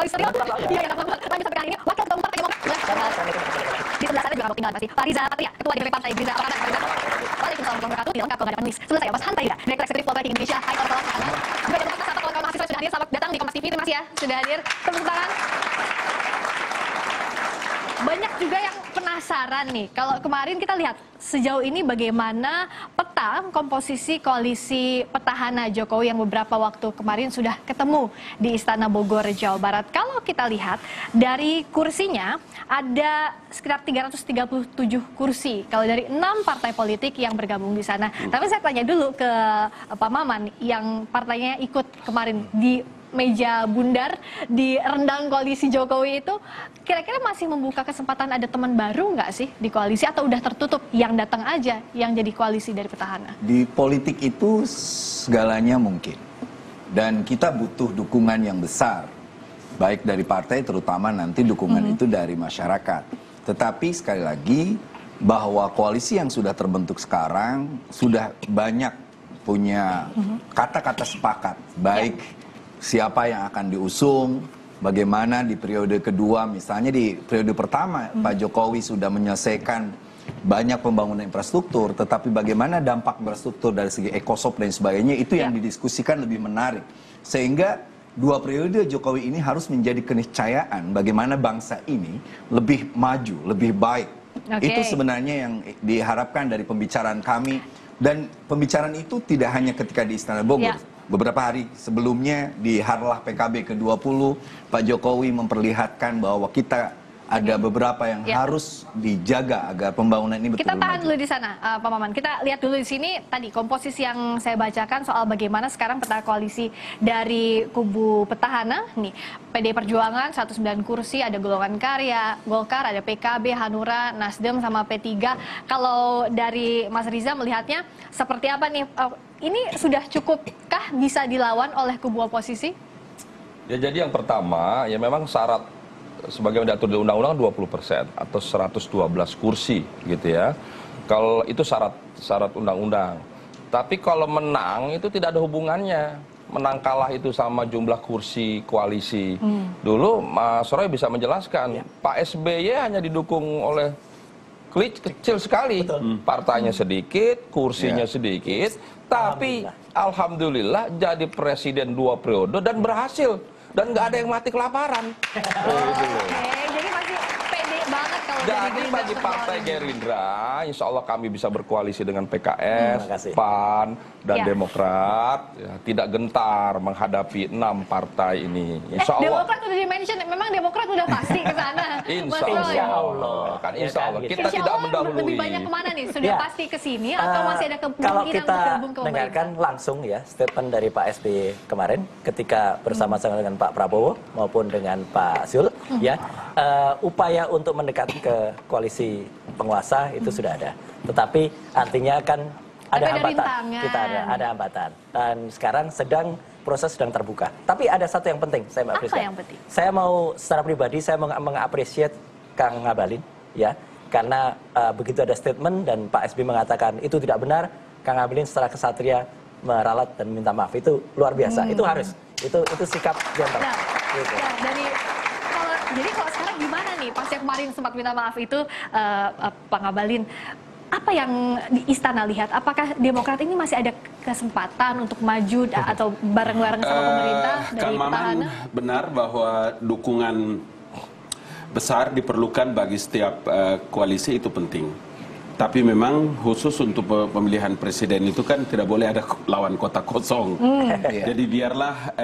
Koalisi iya, lanjut sampai kali ini Wakil Ketua Umum Partai Demokrat. Di sebelah sana juga nggak ketinggalan pasti Pak Riza Patria, Ketua DPP Partai Gerindra. Apa kabar Pak Riza? Waalaikumsalam warahmatullahi wabarakatuh. Dilengkap kalau nggak ada penulis. Sebelah saya Mas Hanta Yuda, Direktur Eksekutif Poltreking Indonesia. Hai kawan-kawan. Juga ada Bapak Sapa kawan-kawan mahasiswa sudah hadir. Selamat datang di Kompas TV. Terima kasih ya sudah hadir. Tepuk tangan. Banyak juga yang penasaran nih, kalau kemarin kita lihat sejauh ini bagaimana peta komposisi koalisi petahana Jokowi yang beberapa waktu kemarin sudah ketemu di Istana Bogor, Jawa Barat. Kalau kita lihat dari kursinya ada sekitar 337 kursi kalau dari 6 partai politik yang bergabung di sana. Tapi saya tanya dulu ke Pak Maman yang partainya ikut kemarin di meja bundar di rendang koalisi Jokowi itu, kira-kira masih membuka kesempatan ada teman baru nggak sih di koalisi atau udah tertutup yang datang aja yang jadi koalisi dari petahana? Di politik itu segalanya mungkin dan kita butuh dukungan yang besar baik dari partai terutama nanti dukungan itu dari masyarakat. Tetapi sekali lagi bahwa koalisi yang sudah terbentuk sekarang sudah banyak punya kata-kata sepakat baik siapa yang akan diusung, bagaimana di periode kedua, misalnya di periode pertama Pak Jokowi sudah menyelesaikan banyak pembangunan infrastruktur, tetapi bagaimana dampak infrastruktur dari segi ekosop dan sebagainya, itu yang didiskusikan lebih menarik. Sehingga 2 periode Jokowi ini harus menjadi keniscayaan bagaimana bangsa ini lebih maju, lebih baik. Itu sebenarnya yang diharapkan dari pembicaraan kami. Dan pembicaraan itu tidak hanya ketika di Istana Bogor. Beberapa hari sebelumnya di Harlah PKB ke-20, Pak Jokowi memperlihatkan bahwa kita ada beberapa yang harus dijaga agar pembangunan ini betul-betul Kita tahan dulu di sana, Pak Maman. Kita lihat dulu di sini tadi komposisi yang saya bacakan soal bagaimana sekarang peta koalisi dari kubu petahana. Nih, PD Perjuangan 109 kursi, ada Golongan Karya, Golkar, ada PKB, Hanura, Nasdem sama P3. Kalau dari Mas Riza melihatnya seperti apa nih? Ini sudah cukupkah bisa dilawan oleh kubu oposisi? Ya, jadi yang pertama, ya memang syarat sebagai diatur di undang-undang 20% atau 112 kursi gitu ya. Kalau itu syarat undang-undang. Tapi kalau menang itu tidak ada hubungannya. Menang kalah itu sama jumlah kursi koalisi. Dulu Mas Roy bisa menjelaskan, Pak SBY hanya didukung oleh kecil sekali. Partainya sedikit, kursinya sedikit, tapi alhamdulillah jadi presiden 2 periode dan berhasil. Dan nggak ada yang mati kelaparan. Jadi masih pede banget kalau jadi bagi Partai Gerindra, insya Allah kami bisa berkoalisi dengan PKS, PAN, dan Demokrat. Ya, tidak gentar menghadapi 6 partai ini. Insya Allah. Demokrat udah di-mention, memang Demokrat udah pasti ke sana. Insya Allah. Kan insya Allah. Kita tidak mendahului. Lebih banyak kemana nih? Sudah pasti ke sini atau masih ada kemungkinan kalau kita untuk gabung ke dengarkan langsung ya statement dari Pak SBY kemarin ketika bersama-sama dengan Pak Prabowo maupun dengan Pak Zul, ya upaya untuk mendekati ke koalisi penguasa itu sudah ada. Tetapi artinya kan ada hambatan. Kita ada hambatan. Dan sekarang proses sedang terbuka. Tapi ada satu yang penting, saya Mbak Friska. Apa yang penting? Saya mau secara pribadi saya mengapresiasi Kang Ngabalin, ya, karena begitu ada statement dan Pak SBY mengatakan itu tidak benar, Kang Ngabalin secara kesatria meralat dan minta maaf, itu luar biasa. Itu harus. Itu sikap gentle. Gitu. Jadi kalau sekarang gimana nih? Pas yang kemarin sempat minta maaf itu Pak Ngabalin, apa yang di istana lihat? Apakah Demokrat ini masih ada kesempatan untuk maju atau bareng-bareng sama pemerintah dari petahana? Benar bahwa dukungan besar diperlukan bagi setiap koalisi, itu penting. Tapi memang khusus untuk pemilihan presiden itu kan tidak boleh ada lawan kota kosong. Jadi biarlah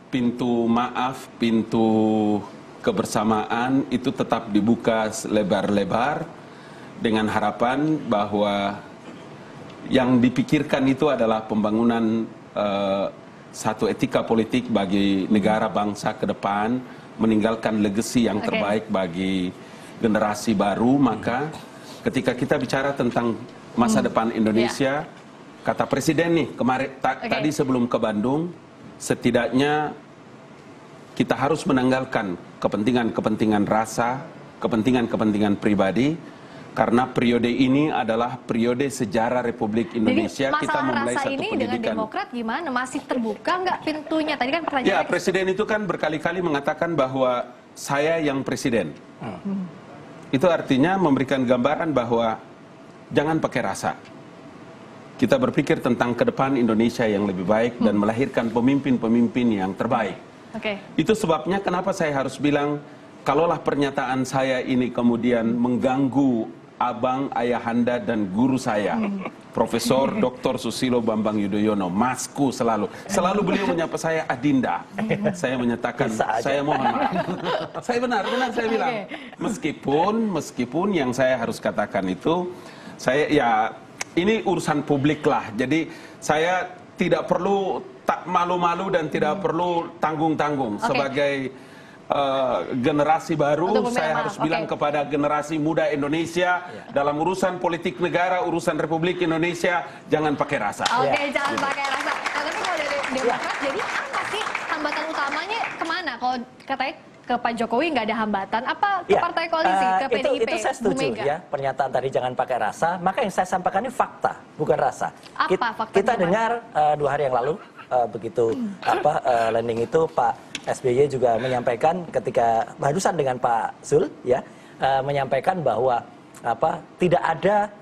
pintu maaf, pintu kebersamaan itu tetap dibuka lebar-lebar dengan harapan bahwa yang dipikirkan itu adalah pembangunan satu etika politik bagi negara bangsa ke depan, meninggalkan legacy yang terbaik bagi generasi baru. Maka ketika kita bicara tentang masa depan Indonesia, kata Presiden nih kemarin tadi sebelum ke Bandung, setidaknya kita harus menanggalkan kepentingan-kepentingan rasa, kepentingan-kepentingan pribadi. Karena periode ini adalah periode sejarah Republik Indonesia. Jadi Kita masalah memulai rasa satu ini dengan pendidikan. Demokrat gimana? Masih terbuka nggak pintunya? Tadi kan Ya, pertanyaannya. Presiden itu kan berkali-kali mengatakan bahwa saya yang presiden. Itu artinya memberikan gambaran bahwa jangan pakai rasa. Kita berpikir tentang ke depan Indonesia yang lebih baik dan melahirkan pemimpin-pemimpin yang terbaik. Oke. Itu sebabnya kenapa saya harus bilang, kalaulah pernyataan saya ini kemudian mengganggu abang, ayahanda, dan guru saya, Profesor Dr. Susilo Bambang Yudhoyono, masku selalu. Selalu beliau menyapa saya Adinda. Saya menyatakan, saya mohon maaf. Saya benar saya bilang. Meskipun yang saya harus katakan itu, saya ya ini urusan publik lah. Jadi saya tidak perlu tak malu-malu dan tidak perlu tanggung-tanggung sebagai generasi baru. Saya harus bilang kepada generasi muda Indonesia, dalam urusan politik negara, urusan Republik Indonesia, jangan pakai rasa. Jangan pakai rasa. Nah, tapi kalau dari Demokrat, jadi apa sih hambatan utamanya kemana? Kalau katanya ke Pak Jokowi nggak ada hambatan, apa ke partai koalisi, ke PDIP, itu saya setuju Bu Mega? ya, pernyataan tadi jangan pakai rasa. Maka yang saya sampaikan ini fakta, bukan rasa. Apa fakta? Kita dengar 2 hari yang lalu, begitu landing itu Pak SBY juga menyampaikan ketika barusan dengan Pak Zul ya, menyampaikan bahwa tidak ada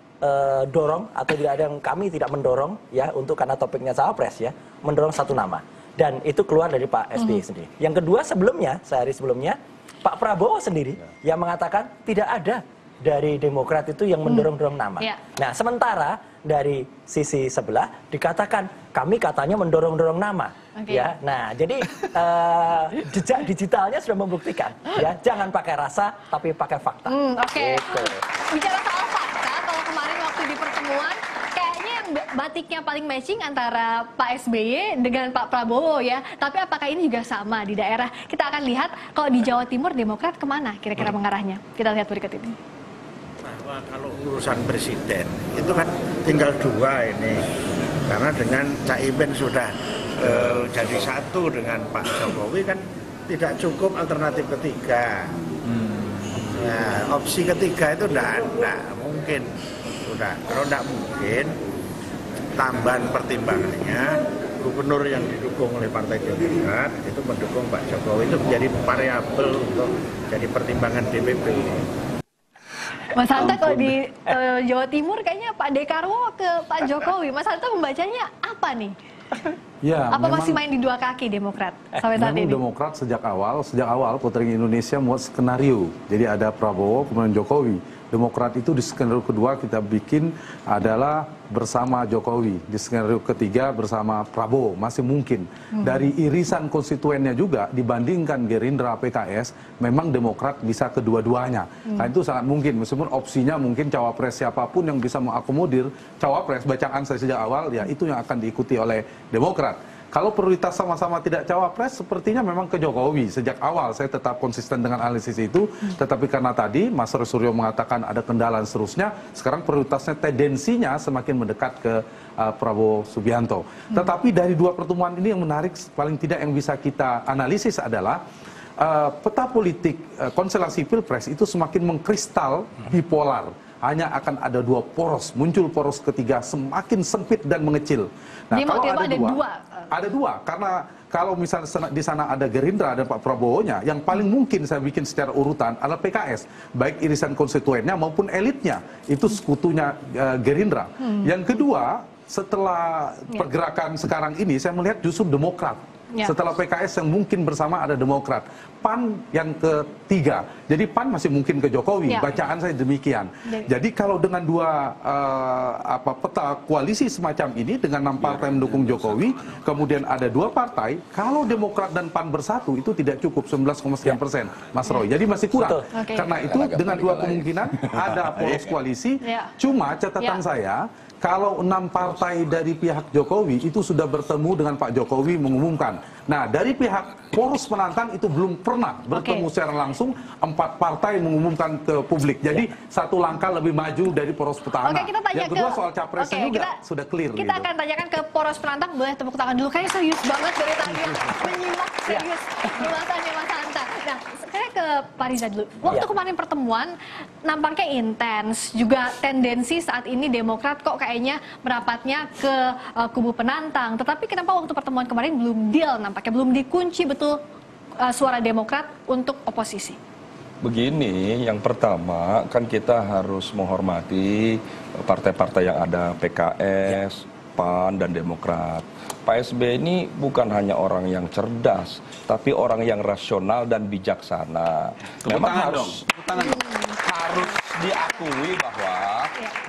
dorong atau tidak ada yang kami tidak mendorong ya untuk karena topiknya cawapres ya, mendorong satu nama, dan itu keluar dari Pak SBY sendiri. Yang kedua, sebelumnya sehari sebelumnya Pak Prabowo sendiri yang mengatakan tidak ada dari Demokrat itu yang mendorong-dorong nama. Nah, sementara dari sisi sebelah dikatakan kami katanya mendorong-dorong nama. Ya, nah jadi jejak digitalnya sudah membuktikan ya, jangan pakai rasa tapi pakai fakta. Gitu. Bicara soal fakta, kalau kemarin waktu di pertemuan kayaknya yang batiknya paling matching antara Pak SBY dengan Pak Prabowo ya. Tapi apakah ini juga sama di daerah? Kita akan lihat kalau di Jawa Timur Demokrat kemana kira-kira mengarahnya. Kita lihat berikut ini. Bahwa kalau urusan presiden itu kan tinggal 2 ini, karena dengan Caimin sudah jadi satu dengan Pak Jokowi kan tidak cukup alternatif ketiga. Nah, opsi ketiga itu enggak mungkin. Kalau enggak mungkin, tambahan pertimbangannya gubernur yang didukung oleh Partai Demokrat itu mendukung Pak Jokowi, itu menjadi variabel untuk jadi pertimbangan DPP. Mas Hanta, kalau di Jawa Timur kayaknya Pak Dekarwo ke Pak Jokowi. Mas Hanta membacanya apa nih? Ya, apa masih main di 2 kaki Demokrat sampai saat ini? Demokrat sejak awal Putri Indonesia membuat skenario. Jadi ada Prabowo kemudian Jokowi. Demokrat itu di skenario kedua kita bikin adalah bersama Jokowi. Di skenario ketiga bersama Prabowo. Masih mungkin. Dari irisan konstituennya juga dibandingkan Gerindra PKS, memang Demokrat bisa kedua-duanya. Nah, itu sangat mungkin. Meskipun opsinya mungkin cawapres siapapun yang bisa mengakomodir cawapres, bacaan saya sejak awal, ya itu yang akan diikuti oleh Demokrat. Kalau prioritas sama-sama tidak cawapres, sepertinya memang ke Jokowi. Sejak awal saya tetap konsisten dengan analisis itu, tetapi karena tadi Mas Suryo mengatakan ada kendala dan seterusnya, sekarang prioritasnya tendensinya semakin mendekat ke Prabowo Subianto. Tetapi dari 2 pertemuan ini yang menarik, paling tidak yang bisa kita analisis adalah peta politik konstelasi Pilpres itu semakin mengkristal bipolar. Hanya akan ada 2 poros, muncul poros ketiga semakin sempit dan mengecil. Nah, kalau ada dua, karena kalau misalnya di sana ada Gerindra dan Pak Prabowo-nya, yang paling mungkin saya bikin secara urutan adalah PKS, baik irisan konstituennya maupun elitnya, itu sekutunya Gerindra. Yang kedua, setelah pergerakan sekarang ini, saya melihat justru Demokrat. Setelah PKS yang mungkin bersama ada Demokrat, PAN yang ketiga. Jadi PAN masih mungkin ke Jokowi. Bacaan saya demikian. Jadi kalau dengan 2 peta koalisi semacam ini dengan 6 partai mendukung Jokowi, kemudian ada 2 partai, kalau Demokrat dan PAN bersatu itu tidak cukup 19,sekian%, Mas Roy. Jadi masih kurang. Karena itu dengan 2 kemungkinan ada poros koalisi. Cuma catatan saya, kalau 6 partai dari pihak Jokowi itu sudah bertemu dengan Pak Jokowi mengumumkan. Nah, dari pihak poros penantang itu belum pernah bertemu secara langsung 4 partai mengumumkan ke publik. Jadi 1 langkah lebih maju dari poros petahana. Yang kedua soal capresnya juga sudah clear. Kita akan tanyakan ke poros penantang. Boleh tepuk tangan dulu. Kayaknya serius banget dari tadi menyimak serius pembahasannya Mas Hanta. Nah, saya ke Pak Riza dulu. Waktu kemarin pertemuan nampaknya intens, juga tendensi saat ini Demokrat kok kayaknya merapatnya ke kubu penantang. Tetapi kenapa waktu pertemuan kemarin belum deal, nampaknya belum dikunci betul suara Demokrat untuk oposisi? Begini, yang pertama kan kita harus menghormati partai-partai yang ada, PKS, PAN, dan Demokrat. Pak SBY ini bukan hanya orang yang cerdas, tapi orang yang rasional dan bijaksana. Memang harus diakui bahwa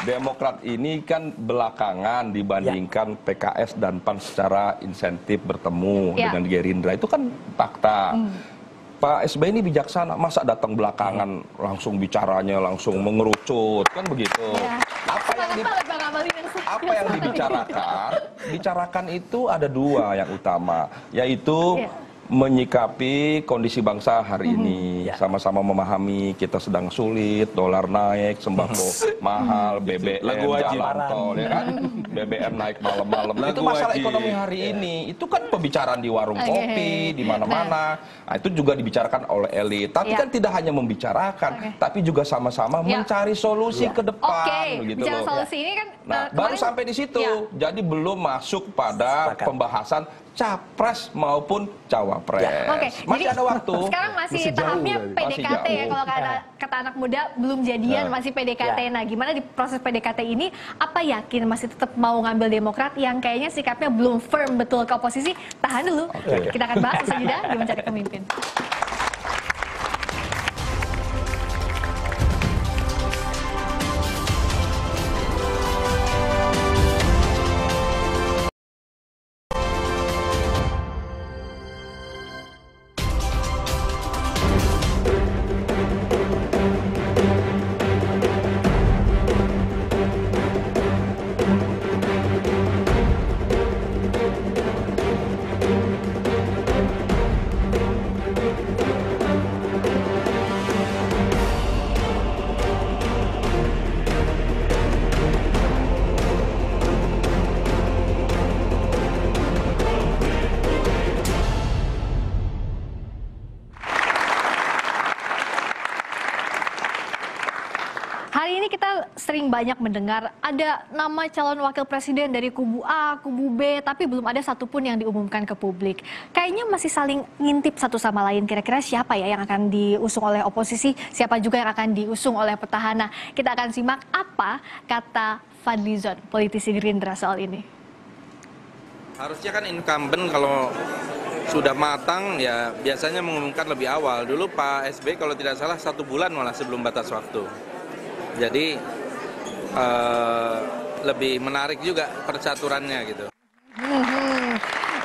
Demokrat ini kan belakangan dibandingkan PKS dan PAN secara insentif bertemu dengan Gerindra. Itu kan fakta. Pak SBY ini bijaksana, masa datang belakangan langsung bicaranya langsung mengerucut, kan begitu. Apa yang dibicarakan itu ada dua yang utama, yaitu menyikapi kondisi bangsa hari ini, sama-sama memahami kita sedang sulit, dolar naik, sembako mahal, BBM jalan tol, ya kan? BBM naik malam-malam. Itu masalah ekonomi hari ini. Itu kan pembicaraan di warung kopi, di mana-mana. Nah, itu juga dibicarakan oleh elit. Tapi kan tidak hanya membicarakan, tapi juga sama-sama mencari solusi ke depan. Gitu bicara loh. solusi ini kan Baru sampai di situ. Jadi belum masuk pada pembahasan capres maupun cawapres. Masih ada waktu. Sekarang masih tahapnya PDKT ya, kalau kata anak muda belum jadian, masih PDKT. Nah, gimana di proses PDKT ini? Apa yakin masih tetap mau ngambil Demokrat yang kayaknya sikapnya belum firm betul ke oposisi? Tahan dulu. Kita akan bahas usai jeda di Mencari Pemimpin. Hari ini kita sering banyak mendengar ada nama calon wakil presiden dari kubu A, kubu B, tapi belum ada satupun yang diumumkan ke publik. Kayaknya masih saling ngintip satu sama lain. Kira-kira siapa ya yang akan diusung oleh oposisi, siapa juga yang akan diusung oleh petahana. Kita akan simak apa kata Fadlizon, politisi Gerindra soal ini. Harusnya kan incumbent kalau sudah matang ya biasanya mengumumkan lebih awal. Dulu Pak SBY kalau tidak salah 1 bulan malah sebelum batas waktu. Jadi lebih menarik juga percaturannya gitu.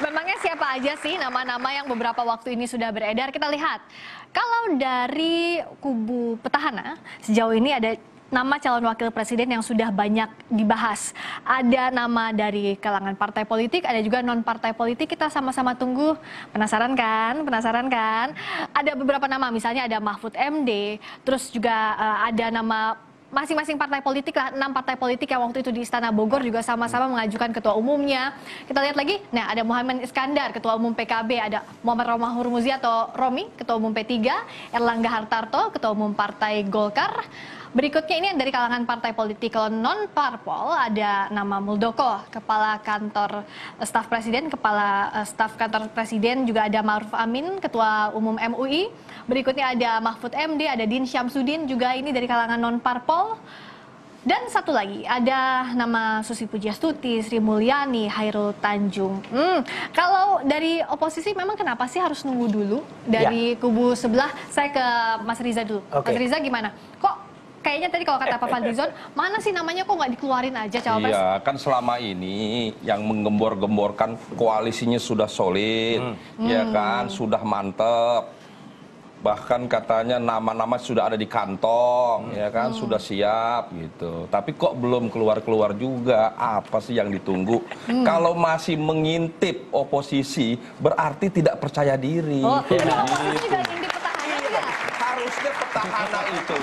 Memangnya siapa aja sih nama-nama yang beberapa waktu ini sudah beredar? Kita lihat. Kalau dari kubu petahana, sejauh ini ada nama calon wakil presiden yang sudah banyak dibahas. Ada nama dari kalangan partai politik, ada juga non-partai politik. Kita sama-sama tunggu. Penasaran kan? Penasaran kan? Ada beberapa nama, misalnya ada Mahfud MD, terus juga ada nama masing-masing partai politik lah, 6 partai politik yang waktu itu di Istana Bogor juga sama-sama mengajukan ketua umumnya. Kita lihat lagi, nah ada Muhammad Iskandar, ketua umum PKB, ada Muhammad Romahur Muzi atau Romi, ketua umum P3, Erlangga Hartarto, ketua umum Partai Golkar. Berikutnya ini dari kalangan partai politik. Kalau non-parpol ada nama Muldoko, kepala kantor staf presiden, kepala staf kantor presiden, juga ada Ma'ruf Amin, ketua umum MUI. Berikutnya ada Mahfud MD, ada Din Syamsuddin, juga ini dari kalangan non-parpol. Dan satu lagi, ada nama Susi Pujiastuti, Sri Mulyani, Hairul Tanjung. Kalau dari oposisi memang kenapa sih harus nunggu dulu dari kubu sebelah? Saya ke Mas Riza dulu. Mas Riza gimana? Kok kayaknya tadi kalau kata Pak Fadlizon, mana sih namanya kok nggak dikeluarin aja cawapres? Iya, kan selama ini yang menggembor-gemborkan koalisinya sudah solid, ya kan, sudah mantep. Bahkan katanya nama-nama sudah ada di kantong, ya kan, sudah siap gitu. Tapi kok belum keluar-keluar juga, apa sih yang ditunggu? Kalau masih mengintip oposisi, berarti tidak percaya diri. Oh, oposisi juga ngintip petahana juga? Harusnya petahana itu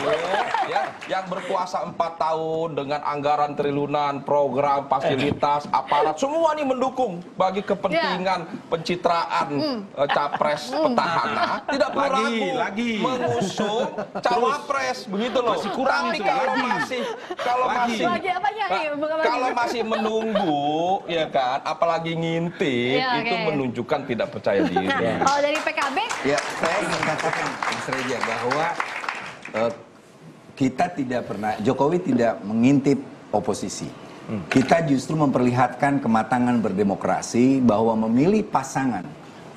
ya yang berkuasa 4 tahun dengan anggaran triliunan, program, fasilitas, aparat, semua nih mendukung bagi kepentingan pencitraan capres petahana, tidak perlu ragu mengusung cawapres, begitu loh. Masih kurang Tapi itu, kalau masih menunggu, ya kan, apalagi ngintip, Ya, itu oke. menunjukkan tidak percaya diri. Kalau dari PKB, Ya, saya ingin katakan Mas Reja bahwa kita tidak pernah, Jokowi tidak mengintip oposisi. Kita justru memperlihatkan kematangan berdemokrasi bahwa memilih pasangan,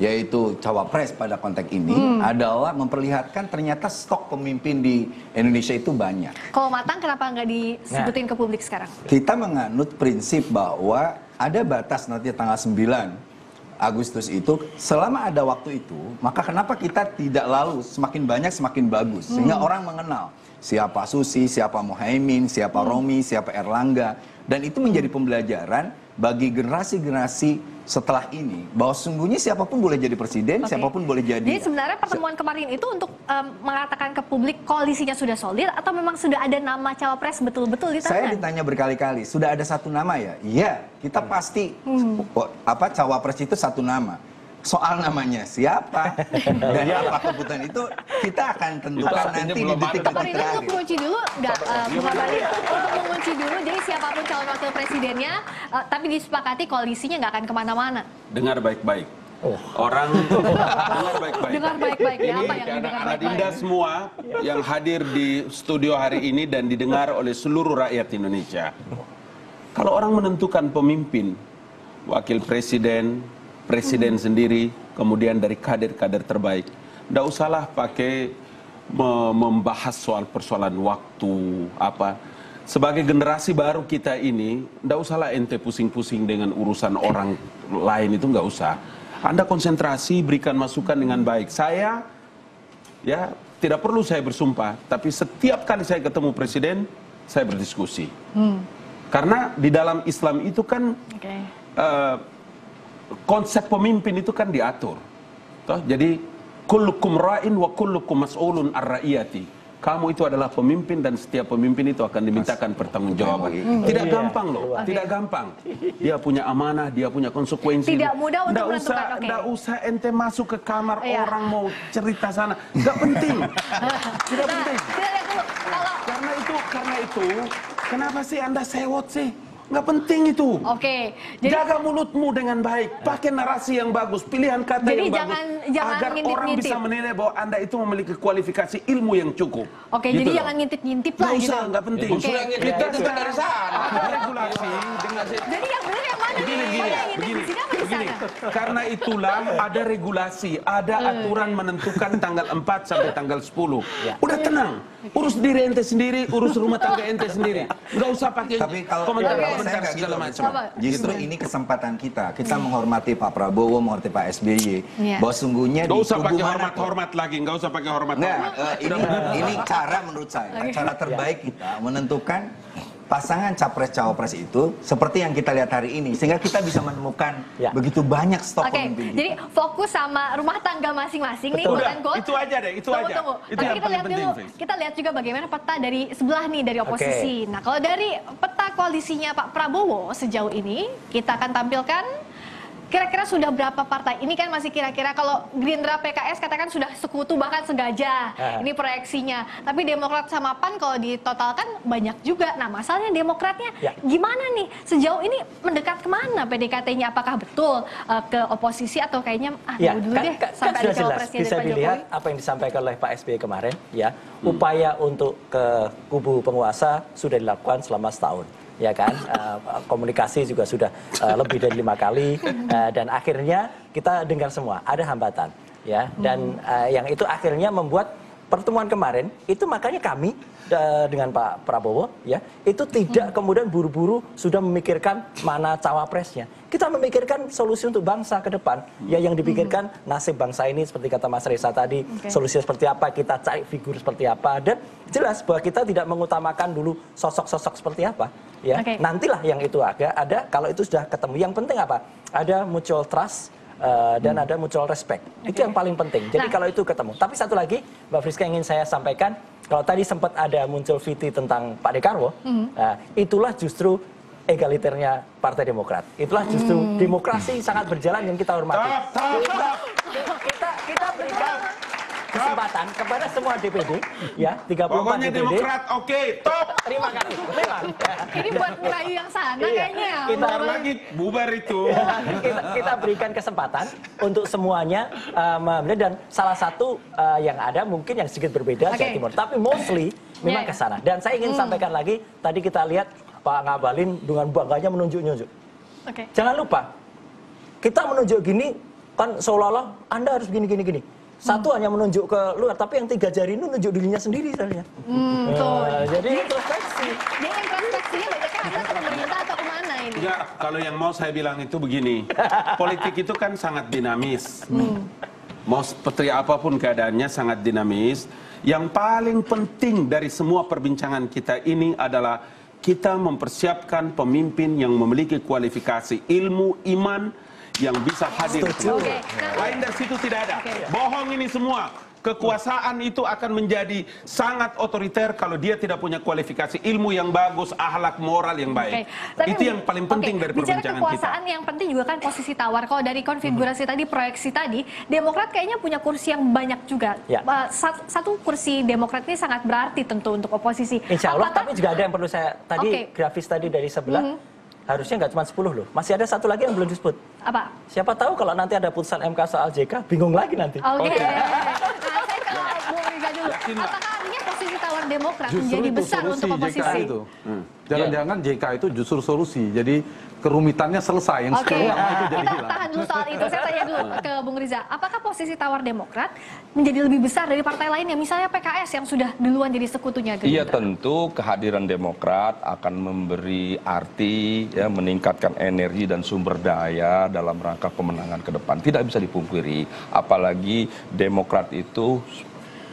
yaitu cawapres pada konteks ini, adalah memperlihatkan ternyata stok pemimpin di Indonesia itu banyak. kalau matang kenapa nggak disebutin ke publik sekarang? Kita menganut prinsip bahwa ada batas nanti tanggal 9 Agustus itu, selama ada waktu itu, maka kenapa kita tidak lalu semakin banyak semakin bagus, sehingga orang mengenal siapa Susi, siapa Muhaimin, siapa Romi, siapa Erlangga, dan itu menjadi pembelajaran bagi generasi-generasi setelah ini, bahwa sungguhnya siapapun boleh jadi presiden, Oke. siapapun boleh jadi. Jadi sebenarnya pertemuan kemarin itu untuk mengatakan ke publik koalisinya sudah solid atau memang sudah ada nama cawapres betul-betul di Saya tangan? ditanya berkali-kali, sudah ada satu nama ya? Iya, kita pasti cawapres itu satu nama. Soal namanya siapa dan apa kebutuhan itu kita akan tentukan artinya nanti di belum ada. detik-detik Ini untuk terakhir. mengunci dulu, nggak, Bung Abalin, untuk mengunci dulu, jadi siapapun calon wakil presidennya, tapi disepakati koalisinya nggak akan kemana-mana. Dengar baik-baik. Orang dengar baik-baik. Dengar baik-baik, ya, Ini apa yang didengar Adinda baik-baik? semua yang hadir di studio hari ini dan didengar oleh seluruh rakyat Indonesia. Kalau orang menentukan pemimpin, wakil presiden, presiden sendiri, kemudian dari kader-kader terbaik, nggak usahlah pakai membahas soal persoalan waktu apa. Sebagai generasi baru kita ini, nggak usahlah ente pusing-pusing dengan urusan orang lain, itu nggak usah. Anda konsentrasi, berikan masukan dengan baik. Saya, ya tidak perlu saya bersumpah, tapi setiap kali saya ketemu presiden, saya berdiskusi. Karena di dalam Islam itu kan Oke. konsep pemimpin itu kan diatur. Toh, jadi kullukum ra'in wa kullukum mas'ulun ar-ra'iyati. Kamu itu adalah pemimpin dan setiap pemimpin itu akan dimintakan pertanggungjawaban. Tidak gampang loh, tidak gampang. Dia punya amanah, dia punya konsekuensi. Tidak mudah untuk Nggak menentukan, usah, oke. nggak usah ente masuk ke kamar Iya. orang mau cerita sana. Nggak penting. Tidak Nah, penting. kita lihat dulu, kalau Karena itu, kenapa sih Anda sewot sih? Nggak penting itu. oke, jadi Jaga mulutmu dengan baik, pakai narasi yang bagus, pilihan kata Jadi yang jangan bagus, agar ngintip-ngintip. orang bisa menilai bahwa Anda itu memiliki kualifikasi ilmu yang cukup. oke, Gitu jadi loh. jangan ngintip-ngintip Nggak lah gitu. usah, nggak penting. Oke. Kita Itu kan dari sana. ada regulasi dengan Jadi yang benar yang mana nih? Mana yang ngintip di sini apa di sana? Karena itulah ada regulasi, ada aturan menentukan tanggal 4 sampai tanggal 10. Udah tenang, urus diri ente sendiri, urus rumah tangga ente sendiri. Nggak usah pakai Tapi kalau komentar saya nggak segala gitu, macam. Apa? justru ini kesempatan kita. Kita menghormati Pak Prabowo, menghormati Pak SBY. Iya. Bahwa sungguhnya Nggak di usah kubu pakai mana hormat-hormat lagi, nggak usah pakai Nggak, hormat-hormat. ini cara menurut saya, cara terbaik kita menentukan pasangan capres-cawapres itu seperti yang kita lihat hari ini, sehingga kita bisa menemukan Ya. begitu banyak stok Oke, pemimpin kita. jadi fokus sama rumah tangga masing-masing nih, Betul. bukan quote. Itu aja deh, itu Tunggu, aja. tunggu. Itu Tapi yang kita paling lihat penting, dulu, Fis. kita lihat juga bagaimana peta dari sebelah nih dari oposisi. Nah, kalau dari peta koalisinya Pak Prabowo sejauh ini, kita akan tampilkan kira-kira sudah berapa partai? Ini kan masih kira-kira kalau Gerindra PKS katakan sudah sekutu bahkan segajah. Ini proyeksinya. Tapi Demokrat sama PAN kalau ditotalkan banyak juga. Nah, masalahnya Demokratnya Ya. gimana nih? Sejauh ini mendekat kemana PDKT-nya? Apakah betul ke oposisi atau kayaknya Ya, dulu deh kan sampai ada sudah jelas cawapresnya dari bisa Pak dilihat Jokowi? apa yang disampaikan oleh Pak SBY kemarin, ya upaya untuk ke kubu penguasa sudah dilakukan selama setahun, ya kan. Komunikasi juga sudah lebih dari 5 kali, dan akhirnya kita dengar semua ada hambatan, ya, dan yang itu akhirnya membuat pertemuan kemarin itu makanya kami dengan Pak Prabowo, ya, itu tidak kemudian buru-buru sudah memikirkan mana cawapresnya. Kita memikirkan solusi untuk bangsa ke depan, ya, yang dipikirkan nasib bangsa ini seperti kata Mas Reza tadi, solusinya seperti apa, kita cari figur seperti apa, dan jelas bahwa kita tidak mengutamakan dulu sosok-sosok seperti apa, ya. Oke. Nantilah yang itu ada kalau itu sudah ketemu. Yang penting apa? Ada mutual trust. Dan ada mutual respect. Itu yang paling penting. Jadi Nah. kalau itu ketemu. Tapi satu lagi, Mbak Friska ingin saya sampaikan, Kalau tadi sempat ada muncul VT tentang Pak Dekarwo, nah, itulah justru egaliternya Partai Demokrat. Itulah justru demokrasi sangat berjalan yang kita hormati. Kita berikan kesempatan kepada semua DPD, ya, 34 Pokoknya DPD. Demokrat, oke, top. Terima kasih. Memang. Ini buat merayu yang sana kayaknya. Bentar lagi bubar itu. kita berikan kesempatan untuk semuanya dan salah satu yang ada mungkin yang sedikit berbeda Jawa Timur, tapi mostly memang ke sana. Dan saya ingin sampaikan lagi, tadi kita lihat Pak Ngabalin dengan bangganya menunjuk-nunjuk. Jangan lupa, kita menunjuk gini kan seolah-olah Anda harus gini. Satu hanya menunjuk ke luar, tapi yang 3 jari itu menunjuk dirinya sendiri sebenarnya. Jadi introspeksi. Dia introspeksinya banyaknya Anda ke pemerintah atau kemana ini? Enggak, kalau yang mau saya bilang itu begini, politik itu kan sangat dinamis. Mau seperti apapun keadaannya sangat dinamis. Yang paling penting dari semua perbincangan kita ini adalah kita mempersiapkan pemimpin yang memiliki kualifikasi ilmu, iman, yang bisa hadir. Lain dari situ tidak ada. Bohong ini semua. Kekuasaan itu akan menjadi sangat otoriter kalau dia tidak punya kualifikasi ilmu yang bagus, akhlak moral yang baik. Itu yang paling penting dari perbincangan kita. Bicara kekuasaan yang penting juga kan posisi tawar. Kalau dari konfigurasi tadi, proyeksi tadi, Demokrat kayaknya punya kursi yang banyak juga. Satu kursi Demokrat ini sangat berarti tentu untuk oposisi. Insya Allah, tapi juga ada yang perlu saya, tadi grafis tadi dari sebelah, harusnya nggak cuma 10 loh. Masih ada satu lagi yang belum disebut. Apa? Siapa tahu kalau nanti ada putusan MK soal JK, bingung lagi nanti. Nah, saya ke Bung Riza dulu. Apakah artinya posisi tawar Demokrat menjadi besar untuk oposisi? Jangan-jangan JK itu justru solusi. Jadi kerumitannya selesai, yang sekarang itu jadi hilang. Kita tahan dulu soal itu. Saya tanya dulu ke Bung Riza, apakah posisi tawar Demokrat menjadi lebih besar dari partai lainnya, misalnya PKS yang sudah duluan jadi sekutunya Gerindra? Iya, tentu kehadiran Demokrat akan memberi arti, ya, meningkatkan energi dan sumber daya dalam rangka pemenangan ke depan. Tidak bisa dipungkiri, apalagi Demokrat itu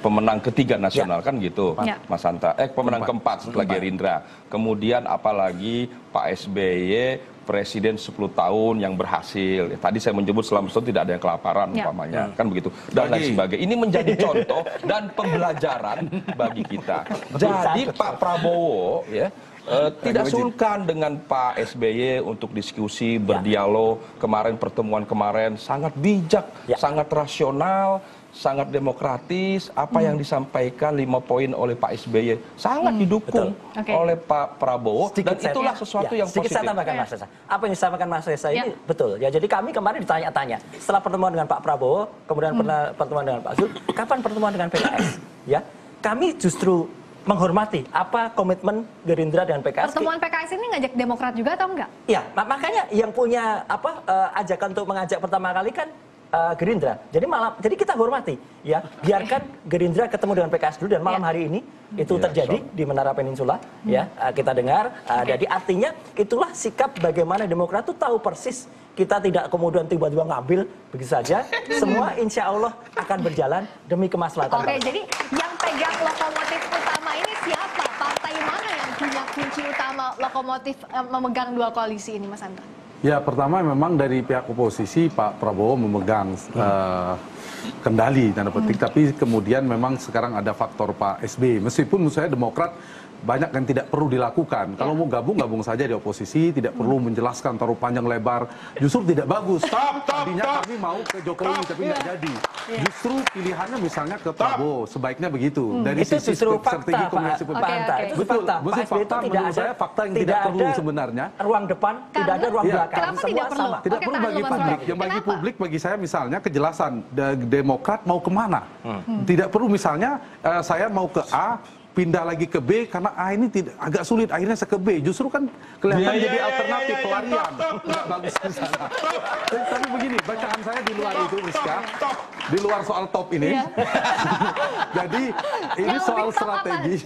pemenang ketiga nasional kan gitu, Mas Hanta. Pemenang keempat setelah Gerindra. Kemudian apalagi Pak SBY presiden 10 tahun yang berhasil. Tadi saya menyebut selama setahun tidak ada yang kelaparan umpamanya, kan begitu. Dan lain sebagainya. Ini menjadi contoh dan pembelajaran bagi kita. Jadi Pak Prabowo ya tidak sungkan dengan Pak SBY untuk diskusi, berdialog. Kemarin pertemuan kemarin sangat bijak, sangat rasional, sangat demokratis. Apa yang disampaikan 5 poin oleh Pak SBY sangat didukung oleh Pak Prabowo. Dan itulah sesuatu yang positif. Sedikit saya tambahkan Mas Reza. Apa yang disampaikan Mas Reza ini betul. Ya, jadi kami kemarin ditanya-tanya setelah pertemuan dengan Pak Prabowo, kemudian pertemuan dengan Pak Zul, kapan pertemuan dengan PKS? Ya, kami justru menghormati apa komitmen Gerindra dan PKS. Pertemuan PKS ini ngajak Demokrat juga atau enggak? Iya, makanya yang punya ajakan untuk mengajak pertama kali kan Gerindra. Jadi kita hormati, ya, biarkan Gerindra ketemu dengan PKS dulu, dan malam hari ini itu terjadi di Menara Peninsula, ya, kita dengar. Jadi artinya itulah sikap bagaimana Demokrat itu tahu persis. Kita tidak kemudian tiba-tiba ngambil begitu saja. Semua insya Allah akan berjalan demi kemaslahatan. Jadi yang pegang lokomotif utama ini siapa? Partai mana yang punya kunci utama lokomotif memegang dua koalisi ini, Mas Andra? Ya, pertama memang dari pihak oposisi Pak Prabowo memegang kendali tanda petik, tapi kemudian memang sekarang ada faktor Pak SBY. Meskipun menurut saya Demokrat banyak yang tidak perlu dilakukan. Kalau mau gabung saja di oposisi, tidak perlu menjelaskan taruh panjang lebar. Justru tidak bagus. Tadinya kami mau ke Jokowi tapi nggak jadi. Justru pilihannya misalnya ke Prabowo, sebaiknya begitu. Dari itu sisi strategi komunikasi politik. Betul, fakta menurut saya fakta yang tidak perlu sebenarnya. Ruang depan, tidak ada ruang belakang. Kenapa tidak perlu? Tidak perlu bagi publik. Yang bagi publik, bagi saya misalnya kejelasan Demokrat mau kemana. Tidak perlu misalnya saya mau ke A, pindah lagi ke B karena A ini agak sulit, akhirnya saya ke B. Justru kan kelihatan jadi alternatif pelarian. Nggak bagus ke sana. Tapi begini, bacaan saya di luar itu, Rizka, di luar soal top ini. Jadi ini soal strategi.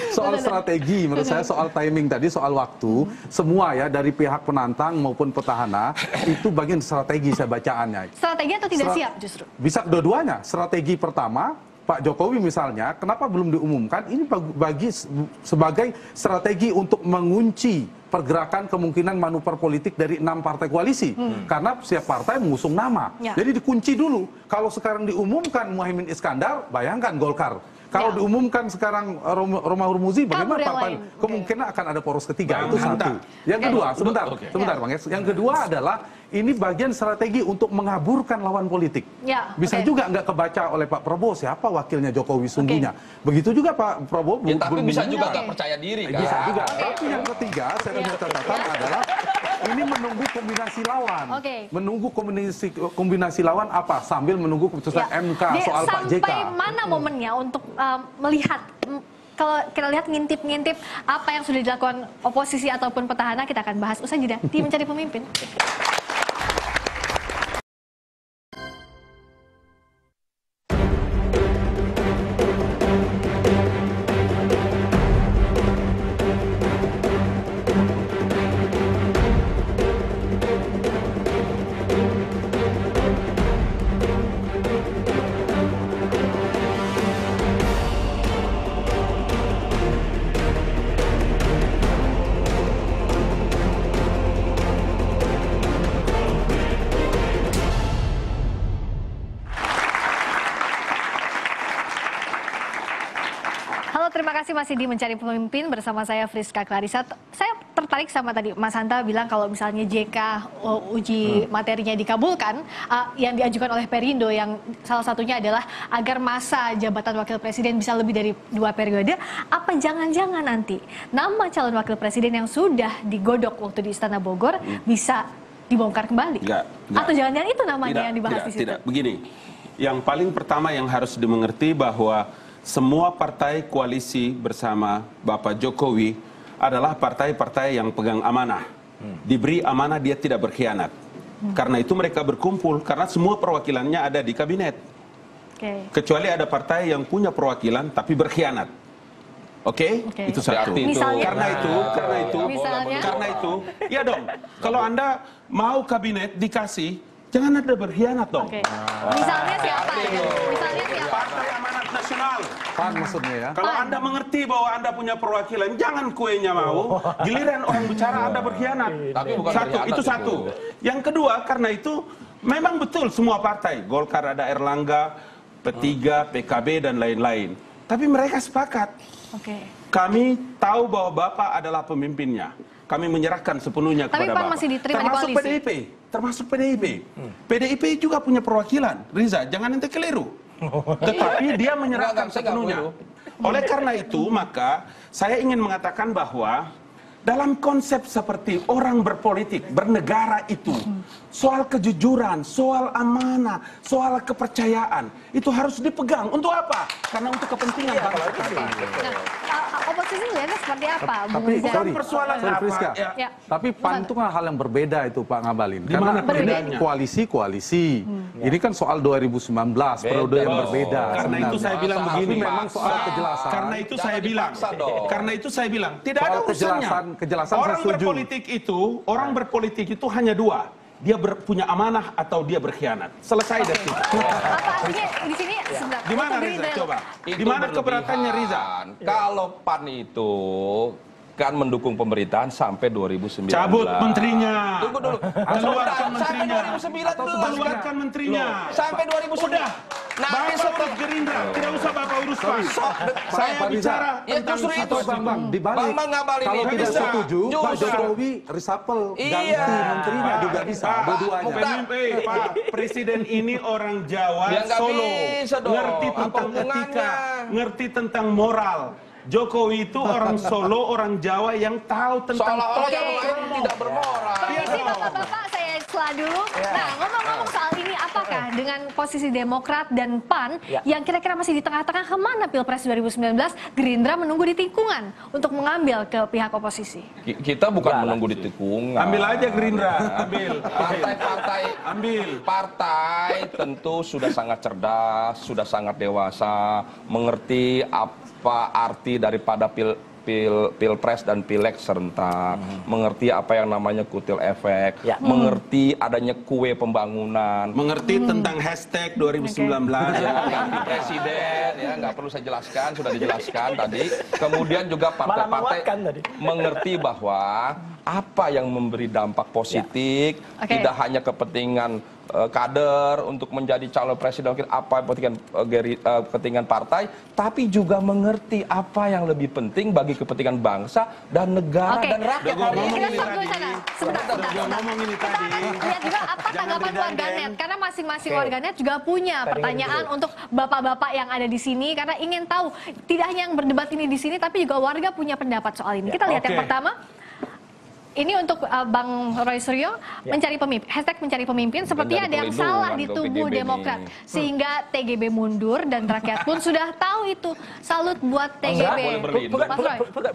Soal strategi menurut saya, soal timing tadi, soal waktu. Semua ya, dari pihak penantang maupun petahana, itu bagian strategi saya bacaannya. Strategi atau tidak siap justru? Bisa kedua-duanya. Strategi pertama, Pak Jokowi misalnya, kenapa belum diumumkan? Ini bagi sebagai strategi untuk mengunci pergerakan kemungkinan manuver politik dari 6 partai koalisi. Karena setiap partai mengusung nama. Jadi dikunci dulu. Kalau sekarang diumumkan Muhaimin Iskandar, bayangkan Golkar. Kalau Ya. diumumkan sekarang Romahur Muzi, bagaimana Kabur yang partai? lain. Oke. Kemungkinan akan ada poros ketiga. Bang Itu Hanta. satu. Yang kedua, sebentar, Oke. sebentar Bang. Yang kedua adalah ini bagian strategi untuk mengaburkan lawan politik. Ya, Bisa oke. juga nggak kebaca oleh Pak Prabowo siapa wakilnya Jokowi sungguhnya. Begitu juga Pak Prabowo. Ya, tapi bisa juga Oke. nggak percaya diri kan? Bisa juga. Tapi yang ketiga, saya punya catatan adalah ini menunggu kombinasi lawan. Oke. Menunggu kombinasi lawan apa? Sambil menunggu keputusan Ya. MK Dia soal Pak JK. sampai mana momennya untuk melihat kalau kita lihat ngintip-ngintip apa yang sudah dilakukan oposisi ataupun petahana, kita akan bahas usai jeda di Mencari Pemimpin. Halo, terima kasih masih di Mencari Pemimpin bersama saya Friska Clarissa. Saya tertarik sama tadi Mas Hanta bilang kalau misalnya JK uji materinya dikabulkan, yang diajukan oleh Perindo yang salah satunya adalah agar masa jabatan wakil presiden bisa lebih dari 2 periode. Apa jangan-jangan nanti nama calon wakil presiden yang sudah digodok waktu di Istana Bogor bisa dibongkar kembali? Enggak. Atau jangan-jangan itu namanya yang dibahas di situ? Tidak. Begini, yang paling pertama yang harus dimengerti bahwa semua partai koalisi bersama Bapak Jokowi adalah partai-partai yang pegang amanah. Diberi amanah, dia tidak berkhianat. Karena itu mereka berkumpul, karena semua perwakilannya ada di kabinet. Oke. Kecuali ada partai yang punya perwakilan tapi berkhianat. Oke? Oke. Itu satu. Berarti itu- Misalnya? Karena Misalnya? itu, ya dong. Kalau Anda mau kabinet dikasih, jangan ada berkhianat dong. Oke. Misalnya siapa? Misalnya siapa? Partai Amanat Nasional. PAN maksudnya ya. Kalau Anda mengerti bahwa Anda punya perwakilan, jangan kuenya mau. Giliran orang bicara Anda berkhianat. Tapi bukan Satu, berkhianat itu satu. Yang kedua, karena itu memang betul semua partai. Golkar ada Erlangga, P3, PKB, dan lain-lain. Tapi mereka sepakat. Oke. Kami tahu bahwa Bapak adalah pemimpinnya. Kami menyerahkan sepenuhnya Tapi kepada PAN Bapak. masih diterima di termasuk koalisi. PDIP. Termasuk PDIP. PDIP juga punya perwakilan. Riza, jangan ente keliru. Tetapi dia menyerahkan Enggak, saya enggak sepenuhnya. keliru. Oleh karena itu, maka saya ingin mengatakan bahwa dalam konsep seperti orang berpolitik, bernegara itu, soal kejujuran, soal amanah, soal kepercayaan, itu harus dipegang. Untuk apa? Karena untuk kepentingan bangsa kita. Nah, oposisi melihatnya seperti apa, Bung Tapi Riza? Bukan persoalan sorry, apa, Friska. ya. Ya. Tapi PAN itu kan hal yang berbeda itu Pak Ngabalin. Di mana Karena perbedaannya? ini koalisi-koalisi. Ini kan soal 2019, periode yang berbeda. Karena itu saya bilang Masa begini. harus memang soal dipaksa? kejelasan. Karena itu Jangan saya bilang. dipaksa dong. Karena itu saya bilang. Tidak Soal ada urusannya. kejelasan saya Orang setuju. berpolitik itu hanya dua. Dia punya amanah atau dia berkhianat. Selesai dari situ. Apa artinya di sini sebentar. Di mana untuk Riza? Gerindra- Coba. Itu Di mana keberatannya Riza? berlebihan. Kalau PAN itu kan mendukung pemerintahan sampai 2019. Cabut menterinya. Tunggu dulu. Keluarkan menterinya. Sampai 2019. Keluarkan menterinya. Sampai 2019. Udah. Nanti Bapak urus Gerindra. Tidak usah Bapak urus PAN. Saya Pak Riza. bicara Ya, tentang justru itu. Bang, dibalik. Bang Ngabalin Kalau ini tidak bisa. setuju, Pak Justru. Jokowi reshuffle, ganti Iya. menterinya juga bisa, Pak, dua-duanya. Pak, Presiden ini orang Jawa, Ya, nggak Solo, bisa dong. ngerti Apa tentang hubungannya? etika, ngerti tentang moral. Jokowi itu orang Solo, orang Jawa yang tahu tentang Seolah-olah yang Oke. lain tidak bermoral. Permisi Bapak-Bapak, saya sela dulu. Nah, ngomong-ngomong soal ini, apakah dengan posisi Demokrat dan PAN yang kira-kira masih di tengah-tengah, kemana Pilpres 2019, Gerindra menunggu di tikungan untuk mengambil ke pihak oposisi? Kita bukan menunggu di tikungan. Ambil aja Gerindra, ambil. Partai-partai Ambil. Partai tentu sudah sangat cerdas, sudah sangat dewasa, mengerti apa arti daripada pilpres dan pileg serentak, mengerti apa yang namanya kutil efek, Ya. mengerti adanya kue pembangunan, Mengerti tentang hashtag 2019 ya. ganti presiden, ya nggak perlu saya jelaskan, sudah dijelaskan tadi. Kemudian juga Malah partai-partai menguatkan tadi. mengerti bahwa apa yang memberi dampak positif Oke. tidak hanya kepentingan kader untuk menjadi calon presiden, apa kepentingan partai, tapi juga mengerti apa yang lebih penting bagi kepentingan bangsa dan negara dan rakyat. Kita stop dulu sana. Sebentar. Lihat juga apa tanggapan warganet, karena masing-masing warganet juga punya pertanyaan untuk bapak-bapak yang ada di sini, karena ingin tahu tidak hanya yang berdebat ini di sini, tapi juga warga punya pendapat soal ini. Kita lihat yang pertama. Ini untuk Bang Roy Suryo, mencari pemimpin, #mencari pemimpin, sepertinya ada yang salah di tubuh Demokrat. Sehingga TGB mundur dan rakyat pun sudah tahu itu. Salut buat TGB.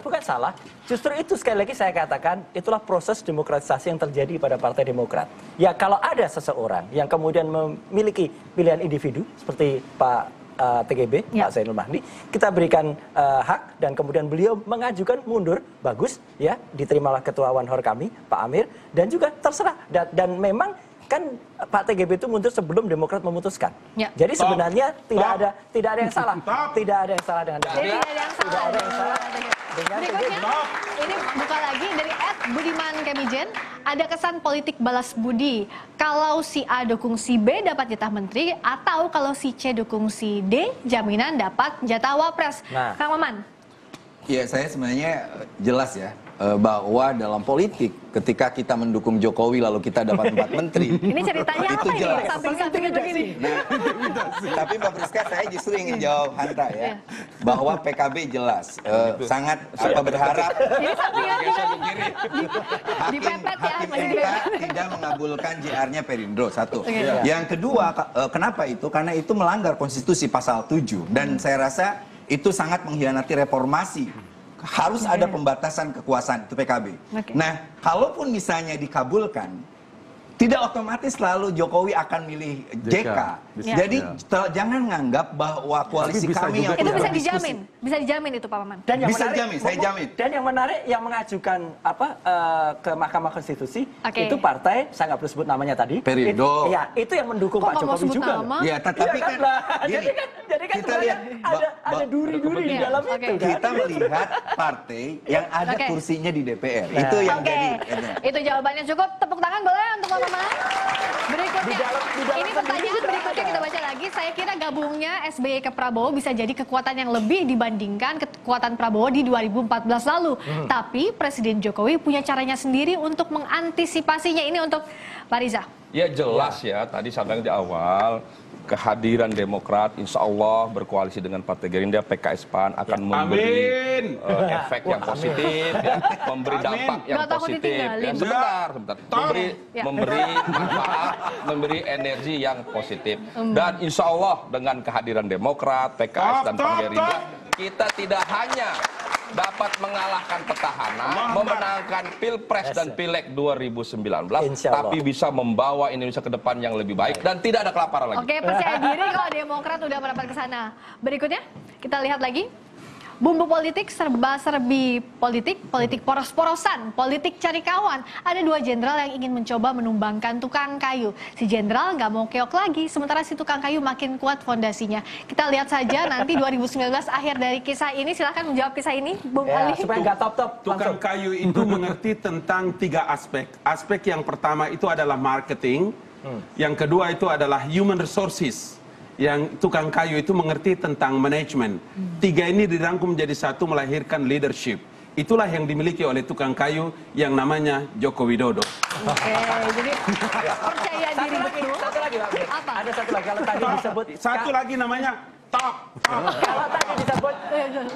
Bukan salah, justru itu sekali lagi saya katakan, itulah proses demokratisasi yang terjadi pada Partai Demokrat. Ya kalau ada seseorang yang kemudian memiliki pilihan individu, seperti Pak TGB, Pak Zainul Mahdi, kita berikan hak dan kemudian beliau mengajukan mundur, bagus ya, diterimalah Ketua Wanhor kami, Pak Amir, dan juga terserah dan memang kan Pak TGB itu mundur sebelum Demokrat memutuskan. Jadi sebenarnya tidak ada yang salah, tidak ada yang salah dengan Berikutnya, ini buka lagi dari @Budiman Kemijen. Ada kesan politik balas budi. Kalau si A dukung si B dapat jatah menteri, atau kalau si C dukung si D, jaminan dapat jatah wapres. Kang Maman. Ya, saya sebenarnya jelas ya, bahwa dalam politik ketika kita mendukung Jokowi lalu kita dapat 4 menteri. Ini ceritanya itu apa jelas. ini? Samping-sampingnya begini. Nah, tapi Mbak Priska, saya justru ingin jawab Hanta ya, bahwa PKB jelas sangat berharap hakim MK tidak mengabulkan JR-nya Perindro, satu. Yang kedua, kenapa itu? Karena itu melanggar konstitusi pasal 7 dan saya rasa itu sangat mengkhianati reformasi. Harus ada pembatasan kekuasaan, itu PKB. Nah, kalaupun misalnya dikabulkan, tidak otomatis lalu Jokowi akan milih JK. Jadi jangan nganggap bahwa koalisi kami yang itu bisa dijamin, bisa dijamin itu Pak Maman. Dan yang bisa menarik, jamin, saya jamin. Dan yang menarik, yang mengajukan ke Mahkamah Konstitusi itu partai, saya nggak perlu sebut namanya tadi. Perindo. Itu yang mendukung Pak Jokowi juga. Ya, tetapi kan, jadi kan kita lihat ada duri-duri di dalam itu. Kita melihat partai yang ada kursinya di DPR. Itu yang jadi. Itu jawabannya cukup. Tepuk tangan boleh untuk Pak Maman. Berikutnya, ini pertanyaan berikutnya kita baca lagi. Saya kira gabungnya SBY ke Prabowo bisa jadi kekuatan yang lebih dibandingkan kekuatan Prabowo di 2014 lalu. Tapi Presiden Jokowi punya caranya sendiri untuk mengantisipasinya. Ini untuk Pak Riza. Ya jelas ya, tadi sampai di awal, kehadiran Demokrat insya Allah berkoalisi dengan Partai Gerindra, PKS PAN akan memberi efek yang positif, memberi dampak yang positif. Sebentar. Memberi manfaat, memberi energi yang positif. Dan insya Allah dengan kehadiran Demokrat, PKS dan Partai Gerindra, kita tidak hanya dapat mengalahkan petahana, memenangkan Pilpres dan Pileg 2019, tapi bisa membawa Indonesia ke depan yang lebih baik dan tidak ada kelaparan lagi. Oke, percaya diri kalau Demokrat udah merapat ke sana. Berikutnya, kita lihat lagi. Bumbu politik serba-serbi politik poros-porosan, politik cari kawan. Ada 2 jenderal yang ingin mencoba menumbangkan tukang kayu. Si jenderal nggak mau keok lagi, sementara si tukang kayu makin kuat fondasinya. Kita lihat saja nanti 2019 akhir dari kisah ini. Silahkan menjawab kisah ini, Bung Ali. Supaya nggak top-top. Tukang kayu itu mengerti tentang 3 aspek. Aspek yang pertama itu adalah marketing, yang kedua itu adalah human resources. Yang tukang kayu itu mengerti tentang manajemen. 3 ini dirangkum menjadi satu, melahirkan leadership. Itulah yang dimiliki oleh tukang kayu yang namanya Joko Widodo. Oke, jadi percaya diri betul. Satu lagi, Pak. Apa? Ada satu lagi, kalau tadi disebut. Satu lagi namanya top. Kalau tadi disebut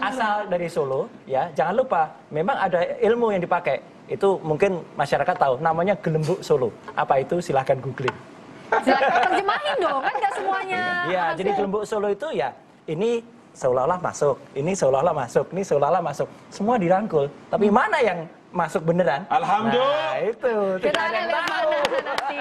asal dari Solo, ya jangan lupa, memang ada ilmu yang dipakai. Itu mungkin masyarakat tahu, namanya gelembuk Solo. Apa itu? Silahkan googling. Silakan terjemahin dong, kan nggak semuanya. Iya, jadi gelembuk Solo itu ya, ini seolah-olah masuk, ini seolah-olah masuk, ini seolah-olah masuk. Semua dirangkul. Tapi mana yang masuk beneran? Alhamdulillah. Nah, itu. Kita akan lihat mana nanti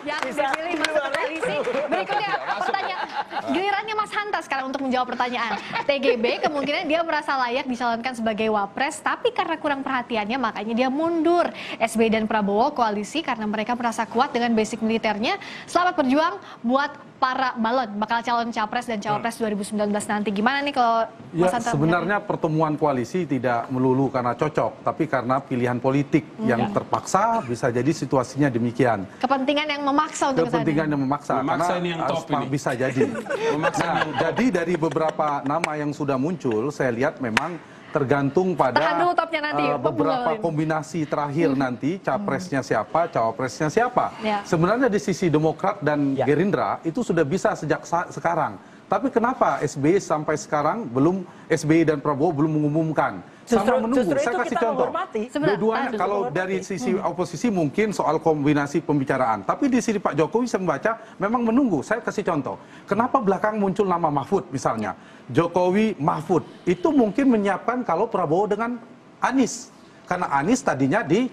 yang dipilih masuk ke koalisi. Berikutnya pertanyaan, gilirannya Mas Hanta sekarang untuk menjawab pertanyaan. TGB kemungkinan dia merasa layak dicalonkan sebagai wapres, tapi karena kurang perhatiannya makanya dia mundur. SBY dan Prabowo koalisi karena mereka merasa kuat dengan basic militernya. Selamat berjuang buat para balon bakal calon capres dan cawapres 2019 nanti. Gimana nih kalau Ya, Mas Hanta sebenarnya pertemuan koalisi tidak melulu karena cocok, tapi karena pilihan politik yang terpaksa, bisa jadi situasinya demikian. kepentingan yang memaksa untuk kesana? Kepentingan yang memaksa, Memaksa karena ini yang top ini. bisa jadi. Memaksa Nah, ini yang top. jadi dari beberapa nama yang sudah muncul, saya lihat memang tergantung pada Tahan dulu topnya nanti, beberapa Bung Lawin. kombinasi terakhir nanti, capresnya siapa, cawapresnya siapa. Ya. Sebenarnya di sisi Demokrat dan Ya. Gerindra itu sudah bisa sejak sekarang. Tapi kenapa SBY sampai sekarang belum, SBY dan Prabowo belum mengumumkan? Sama menunggu. justru Saya itu kasih kita contoh. menghormati. Sebentar, Dua-duanya tahan dulu. kalau dari sisi oposisi mungkin soal kombinasi pembicaraan. Tapi di sisi Pak Jokowi saya membaca memang menunggu. Saya kasih contoh. Kenapa belakang muncul nama Mahfud misalnya? Jokowi, Mahfud. Itu mungkin menyiapkan kalau Prabowo dengan Anies. Karena Anies tadinya di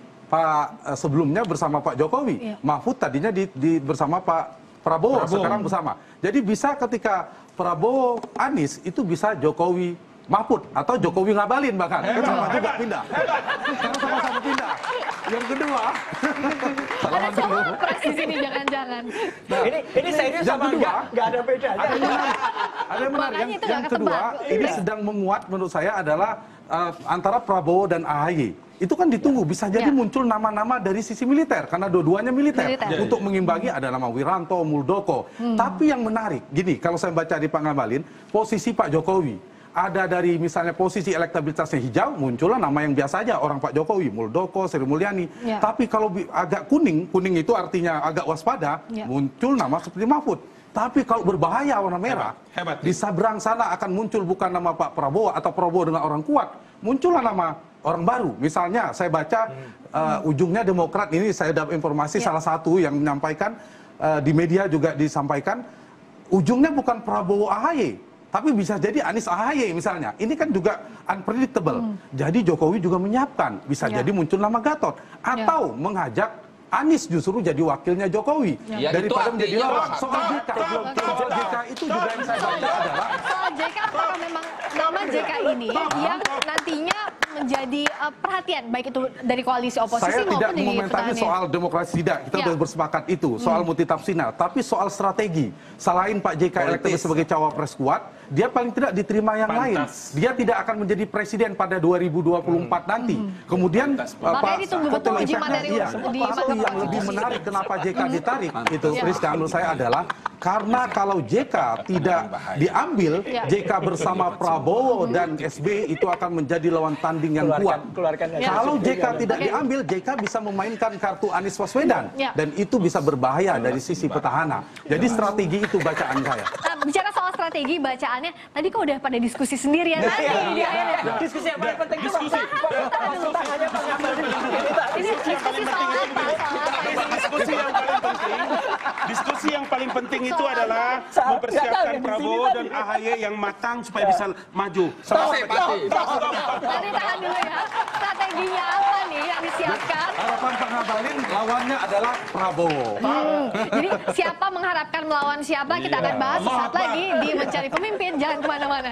sebelumnya bersama Pak Jokowi. Iya. Mahfud tadinya bersama Pak Prabowo, sekarang bersama. Jadi bisa ketika Prabowo Anies itu bisa Jokowi Mahfud atau Jokowi ngabalin bahkan. Kan sama juga pindah. Karena sama-sama pindah. Yang kedua, Ada cawapres di sini jangan-jangan. Ini serius yang sama kedua, nggak ada bedanya. ada yang menarik. Makanya itu Yang nggak kedua, ketebak. ini sedang menguat menurut saya adalah antara Prabowo dan AHY. Itu kan ditunggu, bisa jadi Ya. muncul nama-nama dari sisi militer, karena dua-duanya militer. Militer. Untuk mengimbangi ada nama Wiranto, Muldoko. Tapi yang menarik, gini, kalau saya baca di Pak Ngabalin, posisi Pak Jokowi, ada dari misalnya posisi elektabilitasnya hijau, muncullah nama yang biasa aja, orang Pak Jokowi, Muldoko, Sri Mulyani. Ya. Tapi kalau agak kuning itu artinya agak waspada, Ya. muncul nama seperti Mahfud. Tapi kalau berbahaya warna merah, Hebat. di seberang sana akan muncul bukan nama Pak Prabowo atau Prabowo dengan orang kuat, muncullah nama orang baru. Misalnya saya baca ujungnya Demokrat, ini saya dapat informasi salah satu yang menyampaikan di media juga disampaikan, ujungnya bukan Prabowo AHY, tapi bisa jadi Anies AHY misalnya. Ini kan juga unpredictable. Jadi Jokowi juga menyiapkan, bisa Ya. jadi muncul nama Gatot atau mengajak Anies justru jadi wakilnya Jokowi Ya, daripada itu menjadi artinya lawan. apa? Soal JK itu juga yang saya baca adalah Soal JK, apakah memang nama JK ini yang nantinya menjadi perhatian baik itu dari koalisi oposisi saya tidak maupun dari mengomentari petahana? soal demokrasi tidak, kita Ya. sudah bersepakat itu, soal multitafsirnya, tapi soal strategi. Selain Pak JK elektabilitas sebagai cawapres kuat, dia paling tidak diterima yang lain. Dia tidak akan menjadi presiden pada 2024 nanti. Kemudian Makanya ditunggu betul uji materi iya. di Tapi yang Mahkamah lebih menarik kenapa JK ditarik itu Ya. Priska menurut saya adalah karena kalau JK tidak diambil, Ya. JK bersama Prabowo dan SBY itu akan menjadi lawan tanding yang kuat. Keluarkan aja. Kalau JK tidak Oke. diambil, JK bisa memainkan kartu Anies Baswedan. Ya. Dan itu bisa berbahaya dari sisi petahana. Jadi strategi itu bacaan saya. Bicara soal strategi bacaannya, tadi kok udah pada diskusi sendirian aja di akhirnya. Diskusi yang paling penting itu Diskusi. tangannya Pak Ngabalin. Ini diskusi soal apa? Diskusi yang paling penting itu Soal adalah Nggak tahu mempersiapkan yang di sini Prabowo tadi. dan AHY yang matang supaya bisa maju. Pasti. Nanti tahan dulu ya. Strateginya apa nih yang disiapkan? Harapan Pak Ngabalin lawannya adalah Prabowo. Jadi siapa mengharapkan melawan siapa kita akan bahas saat lagi di Mencari Pemimpin. Jangan kemana-mana.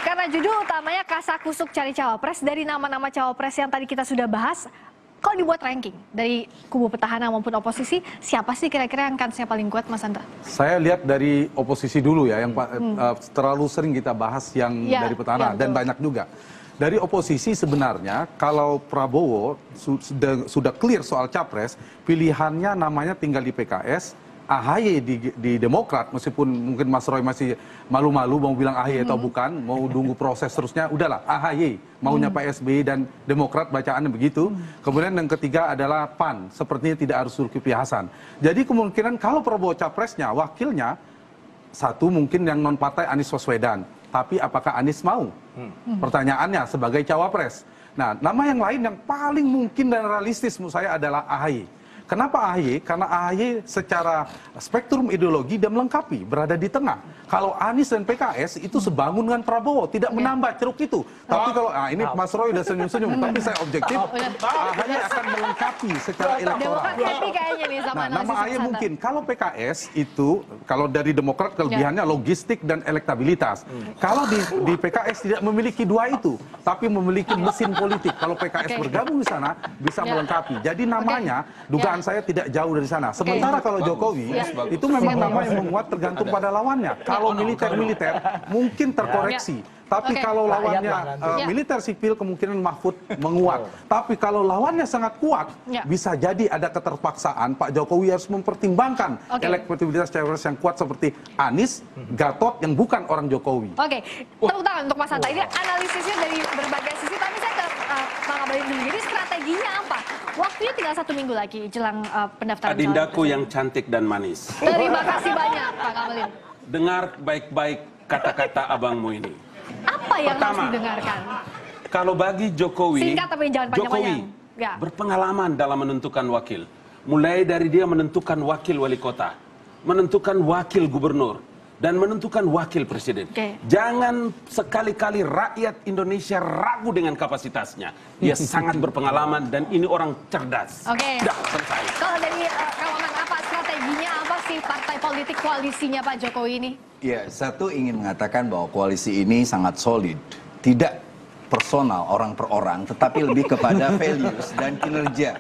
Karena judul utamanya kasakusuk cari cawapres, dari nama-nama cawapres yang tadi kita sudah bahas, kalau dibuat ranking dari kubu petahana maupun oposisi, siapa sih kira-kira yang kansnya paling kuat, Mas Hanta? Saya lihat dari oposisi dulu ya, yang terlalu sering kita bahas yang Ya, dari petahana ya, dan betul. banyak juga. Dari oposisi sebenarnya, kalau Prabowo sudah clear soal capres, pilihannya namanya tinggal di PKS, AHY di Demokrat, meskipun mungkin Mas Roy masih malu-malu mau bilang AHY atau bukan, mau tunggu proses terusnya, udahlah AHY, maunya Pak SBY dan Demokrat bacaannya begitu. Kemudian yang ketiga adalah PAN, sepertinya tidak harus Zulkifli Hasan. Jadi kemungkinan kalau Prabowo capresnya, wakilnya, satu mungkin yang non-partai Anies Baswedan. tapi apakah Anies mau? Pertanyaannya sebagai cawapres. Nah, nama yang lain yang paling mungkin dan realistis menurut saya adalah AHY. Kenapa AHY? Karena AHY secara spektrum ideologi dia melengkapi, berada di tengah. Kalau Anies dan PKS itu sebangun dengan Prabowo, tidak menambah ceruk itu. Tapi kalau ini Mas Roy udah senyum-senyum, tapi saya objektif, AHY akan melengkapi secara elektoral. Happy kayaknya nih sama Nah, nama AHY mungkin. Kalau PKS itu, kalau dari Demokrat kelebihannya logistik dan elektabilitas. Kalau di PKS tidak memiliki dua itu, tapi memiliki mesin politik. Kalau PKS bergabung di sana, bisa melengkapi. Jadi namanya, dugaan saya tidak jauh dari sana. Sementara kalau Jokowi, itu memang nama yang menguat tergantung pada lawannya. Kalau militer-militer, mungkin terkoreksi. Tapi kalau lawannya militer sipil, kemungkinan Mahfud menguat. Tapi kalau lawannya sangat kuat, bisa jadi ada keterpaksaan Pak Jokowi harus mempertimbangkan elektabilitas cawapres yang kuat seperti Anies, Gatot yang bukan orang Jokowi. Oke, tepuk tangan untuk Mas Hanta. Ini analisisnya dari berbagai sisi, tapi saya ke Pak Ngabalin dulu. Jadi strateginya apa? Waktunya tinggal 1 minggu lagi jelang pendaftaran. Adindaku yang cantik dan manis. Terima kasih banyak Pak Ngabalin. Dengar baik-baik kata-kata abangmu ini. Apa yang harus didengarkan? Kalau bagi Jokowi, Singkat tapi jangan panjang-panjang. Ya. berpengalaman dalam menentukan wakil. Mulai dari dia menentukan wakil wali kota, menentukan wakil gubernur, dan menentukan wakil presiden. Jangan sekali-kali rakyat Indonesia ragu dengan kapasitasnya. Dia sangat berpengalaman dan ini orang cerdas. Dah, selesai. Kalau dari kawangan apa strateginya, apa sih partai politik koalisinya Pak Jokowi ini? Ya, satu ingin mengatakan bahwa koalisi ini sangat solid. Tidak personal, orang per orang, tetapi lebih kepada values dan kinerja.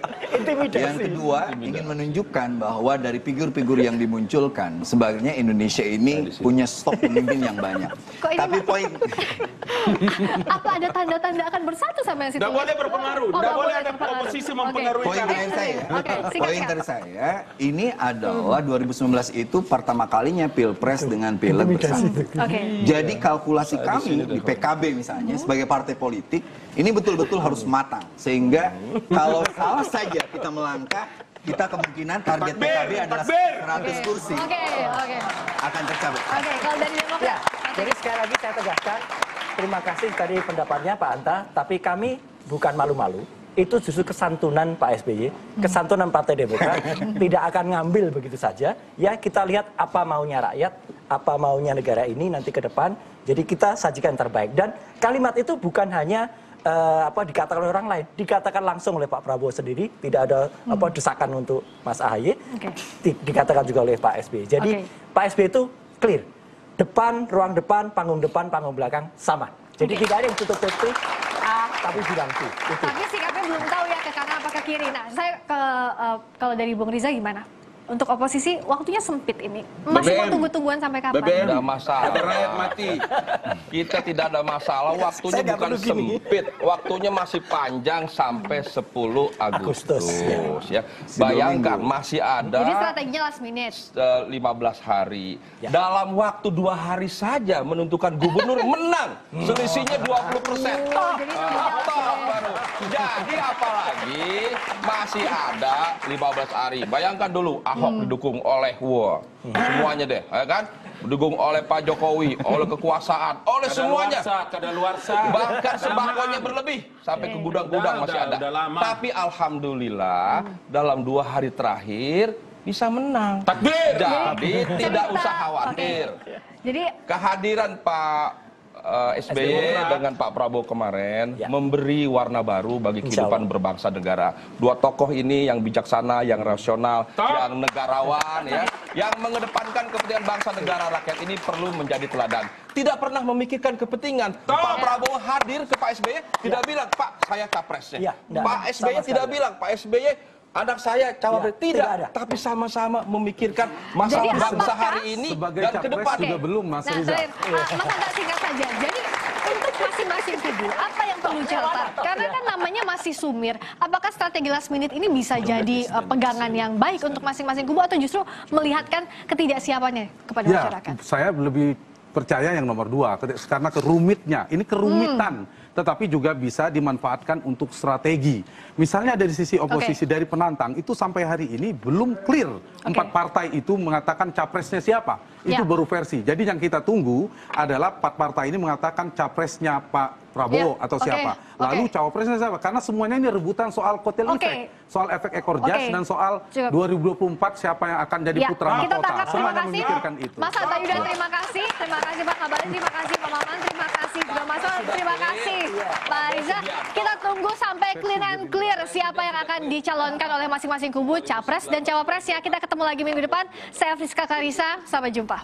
Yang kedua, ingin menunjukkan bahwa dari figur-figur yang dimunculkan, sebenarnya Indonesia ini punya stok pemimpin yang banyak. Tapi poin... Apa ada tanda-tanda akan bersatu sama yang situ? Tidak boleh berpengaruh, tidak boleh ada oposisi mempengaruhi. Poin dari saya, poin dari saya, ini adalah 2019 itu pertama kalinya Pilpres dengan Pileg bersama. Jadi kalkulasi kami di PKB misalnya, sebagai partai politik, ini betul-betul harus matang. Sehingga kalau salah saja kita melangkah, kita kemungkinan target PKB adalah 100 kursi. Akan tercapai. Kalau dari Demokrat. Jadi sekali lagi saya tegaskan, terima kasih tadi pendapatnya Pak Hanta, tapi kami bukan malu-malu. Itu justru kesantunan Pak SBY, kesantunan Partai Demokrat, tidak akan ngambil begitu saja. Ya, kita lihat apa maunya rakyat, apa maunya negara ini nanti ke depan. Jadi kita sajikan terbaik. Dan kalimat itu bukan hanya dikatakan oleh orang lain, dikatakan langsung oleh Pak Prabowo sendiri, tidak ada desakan untuk Mas AHY, dikatakan juga oleh Pak SBY. Jadi Pak SBY itu clear, depan, ruang depan, panggung belakang sama. Jadi tidak ada yang tutup-tutup A tapi bilang B. Tapi sikapnya belum tahu ya ke kanan apa ke kiri. Nah, saya kalau dari Bung Riza gimana? Untuk oposisi waktunya sempit ini. Masih mau tunggu-tungguan sampai kapan? Tidak masalah. Ada rakyat mati. Kita tidak ada masalah. Waktunya bukan sempit. Waktunya masih panjang sampai 10 Agustus. Ya. Bayangkan masih ada. Jadi strateginya last minute. 15 hari. Dalam waktu 2 hari saja menentukan gubernur menang. Selisihnya 20%. Jadi apalagi masih ada 15 hari. Bayangkan dulu. Ahok didukung oleh semuanya deh, ya kan? Didukung oleh Pak Jokowi, oleh kekuasaan, oleh semuanya. Bahkan sembakonya berlebih sampai ke gudang-gudang masih ada. Tapi alhamdulillah dalam 2 hari terakhir bisa menang. Takbir. Jadi tidak usah khawatir. Jadi kehadiran Pak SBY dengan Pak Prabowo kemarin memberi warna baru bagi kehidupan berbangsa negara. 2 tokoh ini yang bijaksana, yang rasional, yang negarawan, ya, yang mengedepankan kepentingan bangsa negara rakyat ini perlu menjadi teladan. Tidak pernah memikirkan kepentingan. Pak Prabowo hadir ke Pak SBY tidak bilang, Pak saya capresnya. Pak SBY tidak bilang, Pak SBY anak saya cawapres, tidak, tapi sama-sama memikirkan masalah bangsa hari ini dan ke depan. Juga belum, Mas Riza. Mas Hanta singkat saja. Jadi untuk masing-masing kubu apa yang perlu dicatat? Karena kan namanya masih sumir. Apakah strategi last minute ini bisa jadi pegangan yang baik untuk masing-masing kubu atau justru melihatkan ketidaksiapannya kepada masyarakat? Saya lebih percaya yang nomor 2 karena kerumitnya. Ini kerumitan, tetapi juga bisa dimanfaatkan untuk strategi. Misalnya dari sisi oposisi, dari penantang itu sampai hari ini belum clear. 4 partai itu mengatakan capresnya siapa. Itu baru versi. Jadi yang kita tunggu adalah 4 partai ini mengatakan capresnya Pak Prabowo atau siapa. Lalu cawapresnya siapa? Karena semuanya ini rebutan soal kotel efek, soal efek ekor jas dan soal 2024 siapa yang akan jadi putra mahkota. Semuanya memikirkan itu. Mas Hanta Yuda, terima kasih Pak Ngabalin, terima kasih Pak Maman, terima kasih juga Mas Sol, terima kasih Pak Riza. Kita tunggu sampai clean and clear siapa yang akan dicalonkan oleh masing-masing kubu, capres dan cawapresnya. Kita ketemu lagi minggu depan. Saya Friska Clarissa, sampai jumpa.